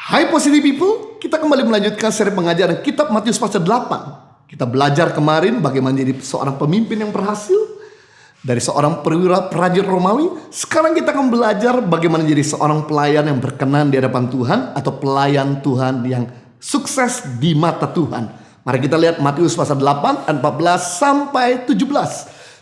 Hai Positive People, kita kembali melanjutkan seri pengajaran kitab Matius pasal 8. Kita belajar kemarin bagaimana jadi seorang pemimpin yang berhasil dari seorang perwira prajurit Romawi. Sekarang kita akan belajar bagaimana jadi seorang pelayan yang berkenan di hadapan Tuhan, atau pelayan Tuhan yang sukses di mata Tuhan. Mari kita lihat Matius pasal 8 ayat 14 sampai 17.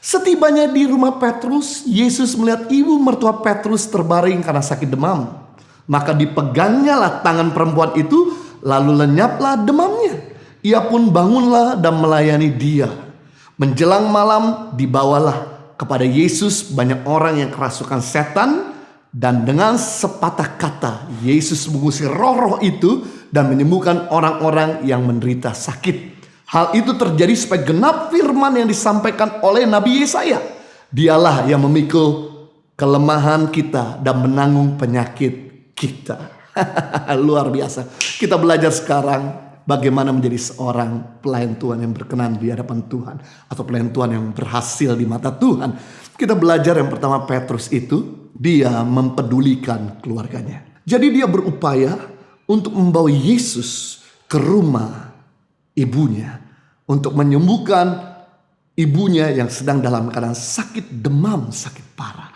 Setibanya di rumah Petrus, Yesus melihat ibu mertua Petrus terbaring karena sakit demam. Maka dipegangnya lah tangan perempuan itu, lalu lenyaplah demamnya. Ia pun bangunlah dan melayani dia. Menjelang malam dibawalah kepada Yesus banyak orang yang kerasukan setan, dan dengan sepatah kata Yesus mengusir roh-roh itu dan menyembuhkan orang-orang yang menderita sakit. Hal itu terjadi supaya genap firman yang disampaikan oleh Nabi Yesaya. Dialah yang memikul kelemahan kita dan menanggung penyakit kita. Luar biasa. Kita belajar sekarang bagaimana menjadi seorang pelayan Tuhan yang berkenan di hadapan Tuhan, atau pelayan Tuhan yang berhasil di mata Tuhan. Kita belajar yang pertama, Petrus itu dia mempedulikan keluarganya. Jadi dia berupaya untuk membawa Yesus ke rumah ibunya untuk menyembuhkan ibunya yang sedang dalam keadaan sakit demam, sakit parah.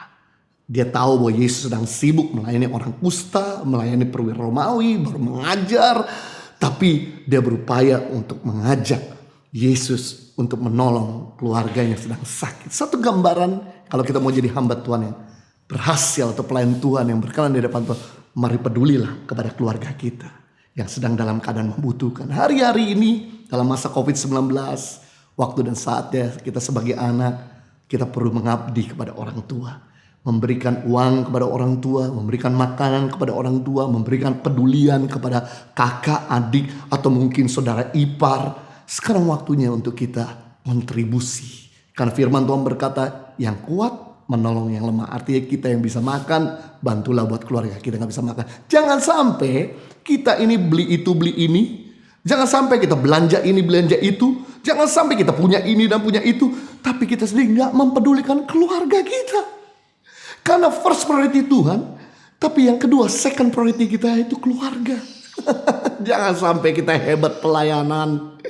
Dia tahu bahwa Yesus sedang sibuk melayani orang kusta, melayani perwira Romawi, baru mengajar. Tapi dia berupaya untuk mengajak Yesus untuk menolong keluarga yang sedang sakit. Satu gambaran kalau kita mau jadi hamba Tuhan yang berhasil atau pelayan Tuhan yang berkenan di hadapan Tuhan, mari pedulilah kepada keluarga kita yang sedang dalam keadaan membutuhkan. Hari-hari ini dalam masa COVID-19, waktu dan saatnya kita sebagai anak, kita perlu mengabdi kepada orang tua. Memberikan uang kepada orang tua, memberikan makanan kepada orang tua, memberikan pedulian kepada kakak, adik, atau mungkin saudara ipar. Sekarang waktunya untuk kita kontribusi. Karena firman Tuhan berkata, yang kuat menolong yang lemah. Artinya kita yang bisa makan, bantulah buat keluarga kita gak bisa makan. Jangan sampai kita ini beli itu, beli ini. Jangan sampai kita belanja ini, belanja itu. Jangan sampai kita punya ini dan punya itu, tapi kita sendiri gak mempedulikan keluarga kita. Karena first priority Tuhan, tapi yang kedua second priority kita itu keluarga. Jangan sampai kita hebat pelayanan,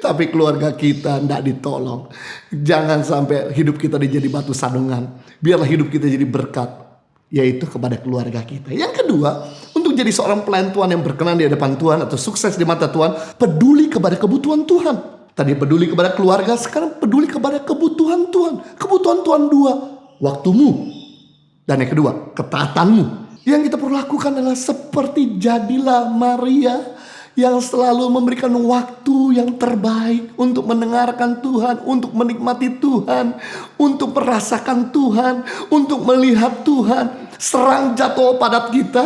tapi keluarga kita tidak ditolong. Jangan sampai hidup kita jadi batu sandungan. Biarlah hidup kita jadi berkat, yaitu kepada keluarga kita. Yang kedua, untuk jadi seorang pelayan Tuhan yang berkenan di hadapan Tuhan atau sukses di mata Tuhan, peduli kepada kebutuhan Tuhan. Tadi peduli kepada keluarga, sekarang peduli kepada kebutuhan Tuhan. Kebutuhan Tuhan dua, waktumu. Dan yang kedua, ketaatanmu. Yang kita perlu lakukan adalah seperti jadilah Maria yang selalu memberikan waktu yang terbaik untuk mendengarkan Tuhan, untuk menikmati Tuhan, untuk merasakan Tuhan, untuk melihat Tuhan. Serang jadwal padat kita,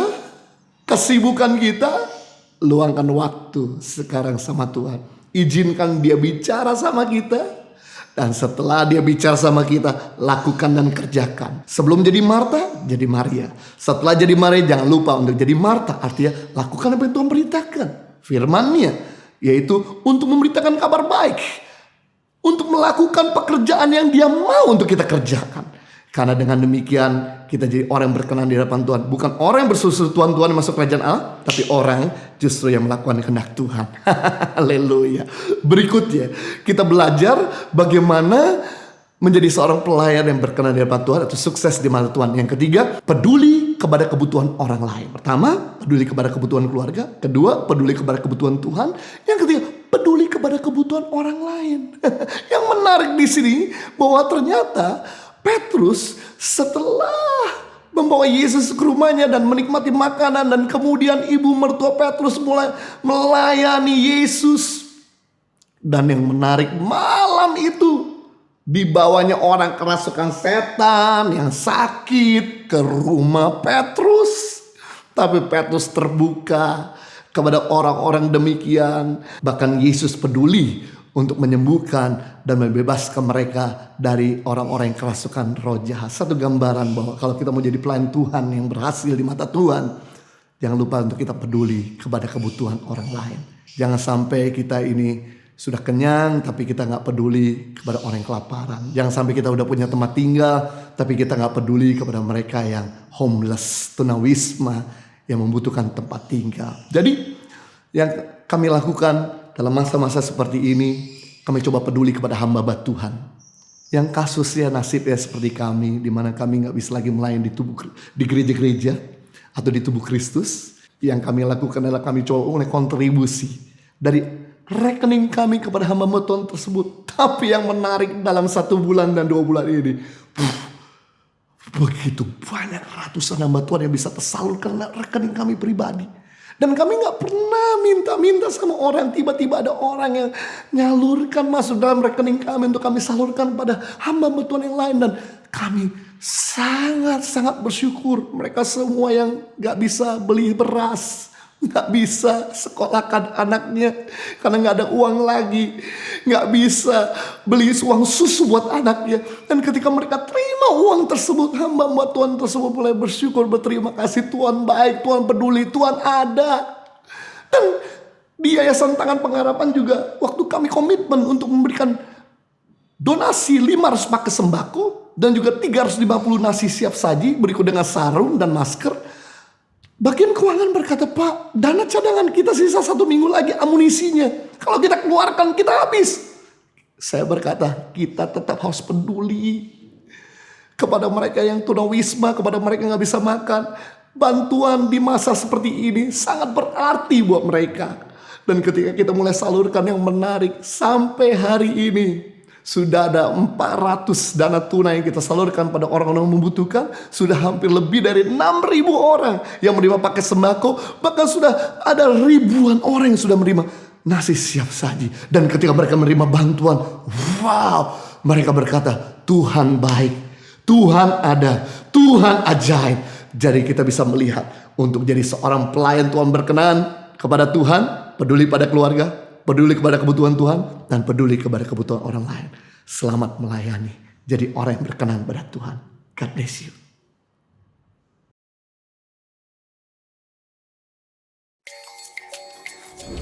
kesibukan kita, luangkan waktu sekarang sama Tuhan. Izinkan dia bicara sama kita. Dan setelah dia bicara sama kita, lakukan dan kerjakan. Sebelum jadi Marta, jadi Maria. Setelah jadi Maria, jangan lupa untuk jadi Marta. Artinya lakukan apa yang Tuhan beritakan. Firman-Nya, yaitu untuk memberitakan kabar baik. Untuk melakukan pekerjaan yang dia mau untuk kita kerjakan. Karena dengan demikian kita jadi orang yang berkenan di hadapan Tuhan. Bukan orang yang bersusul Tuhan masuk kerajaan Allah, tapi orang justru yang melakukan kehendak Tuhan. Haleluya. Berikutnya kita belajar bagaimana menjadi seorang pelayan yang berkenan di hadapan Tuhan atau sukses di mata Tuhan. Yang ketiga, peduli kepada kebutuhan orang lain. Pertama, peduli kepada kebutuhan keluarga. Kedua, peduli kepada kebutuhan Tuhan. Yang ketiga, peduli kepada kebutuhan orang lain. Yang menarik di sini bahwa ternyata Petrus setelah membawa Yesus ke rumahnya dan menikmati makanan, dan kemudian ibu mertua Petrus mulai melayani Yesus. Dan yang menarik, malam itu dibawanya orang kerasukan setan yang sakit ke rumah Petrus. Tapi Petrus terbuka kepada orang-orang demikian. Bahkan Yesus peduli untuk menyembuhkan dan membebaskan mereka dari orang-orang yang kerasukan roh jahat. Satu gambaran bahwa kalau kita mau jadi pelayan Tuhan yang berhasil di mata Tuhan, jangan lupa untuk kita peduli kepada kebutuhan orang lain. Jangan sampai kita ini sudah kenyang tapi kita gak peduli kepada orang yang kelaparan. Jangan sampai kita udah punya tempat tinggal tapi kita gak peduli kepada mereka yang homeless, tunawisma, yang membutuhkan tempat tinggal. Jadi yang kami lakukan dalam masa-masa seperti ini, kami coba peduli kepada hamba Tuhan yang kasusnya nasibnya seperti kami, di mana kami nggak bisa lagi melayani di gereja-gereja atau di tubuh Kristus. Yang kami lakukan adalah kami coba mulai kontribusi dari rekening kami kepada hamba Tuhan tersebut. Tapi yang menarik dalam 1 bulan dan 2 bulan ini, begitu banyak ratusan hamba Tuhan yang bisa tersalurkan rekening kami pribadi. Dan kami gak pernah minta-minta sama orang. Tiba-tiba ada orang yang nyalurkan masuk dalam rekening kami untuk kami salurkan pada hamba Tuhan yang lain. Dan kami sangat-sangat bersyukur. Mereka semua yang gak bisa beli beras, gak bisa sekolahkan anaknya karena gak ada uang lagi, gak bisa beli uang susu buat anaknya. Dan ketika mereka terima uang tersebut, hamba Tuhan tersebut mulai bersyukur, berterima kasih, Tuhan baik, Tuhan peduli, Tuhan ada. Dan di Yayasan Tangan Pengharapan juga, waktu kami komitmen untuk memberikan donasi 500 paket sembako dan juga 350 nasi siap saji berikut dengan sarung dan masker, bagian keuangan berkata, Pak, dana cadangan kita sisa 1 minggu lagi amunisinya. Kalau kita keluarkan kita habis. Saya berkata, kita tetap harus peduli kepada mereka yang tunawisma, kepada mereka yang gak bisa makan. Bantuan di masa seperti ini sangat berarti buat mereka. Dan ketika kita mulai salurkan, yang menarik, sampai hari ini sudah ada 400 dana tunai yang kita salurkan pada orang-orang yang membutuhkan. Sudah hampir lebih dari 6.000 orang yang menerima paket sembako. Bahkan sudah ada ribuan orang yang sudah menerima nasi siap saji. Dan ketika mereka menerima bantuan, wow, mereka berkata, Tuhan baik, Tuhan ada, Tuhan ajaib. Jadi kita bisa melihat untuk jadi seorang pelayan Tuhan berkenan kepada Tuhan, peduli pada keluarga, peduli kepada kebutuhan Tuhan, dan peduli kepada kebutuhan orang lain. Selamat melayani. Jadi orang yang berkenan pada Tuhan. God bless you.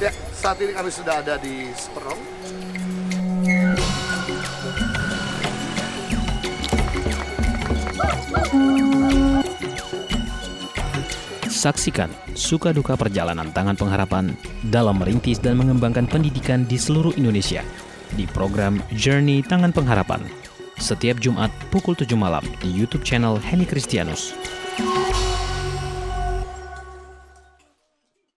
Ya, saat ini kami sudah ada di Seperong. Saksikan suka duka perjalanan Tangan Pengharapan dalam merintis dan mengembangkan pendidikan di seluruh Indonesia di program Journey Tangan Pengharapan setiap Jumat pukul 7 malam di YouTube channel Henny Kristianus.